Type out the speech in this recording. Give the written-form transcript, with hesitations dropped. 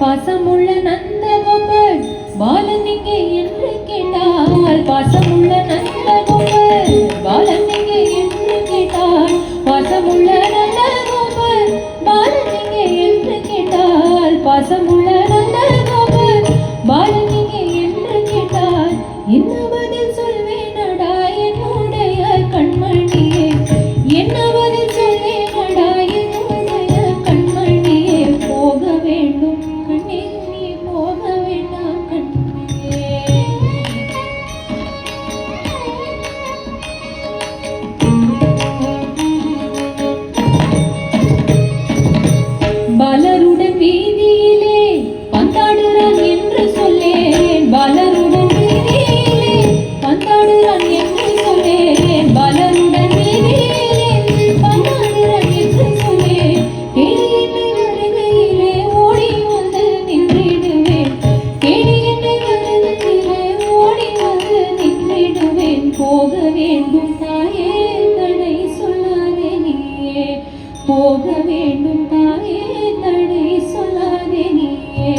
பாசமுள்ள நந்தகோபர் பாலன் எங்கே என்று கேட்டால் பாசமுள்ள நந்தகோபர் பாலன் எங்கே என்று கேட்டால் பாசமுள்ள நந்தகோபர் பாலன் எங்கே என்று கேட்டால் பாசமுள்ள நந்தகோபர் பாலன் எங்கே என்று கேட்டால் என்ன பதில் சொல்வேனடா என்னுடைய கண்மணியே என்ன பதில் சொல்வேனடா என்னுடைய கண்மணியே போக வேண்டும் கண்ணே நீ போக வேண்டாம் கண்ணே பாலருடன் வீதியிலே பந்தாடுறான் என்று சொல்லேன் பாலருடன் வீதியிலே பந்தாடுறான் என்று சொல்லேன் பாலருடன் வீதியிலே பந்தாடுறான் என்று சொல்லேன் தேடி என்னை வருகையிலே ஓடி வந்து நின்றிடுவேன் தேடி என்னை வருகையிலே ஓடி வந்து நின்றிடுவேன் போக வேண்டும் தாயே தடை சொல்லாதே நீயே போக வேண்டும் தாயே தடை சொல்லாதே நீயே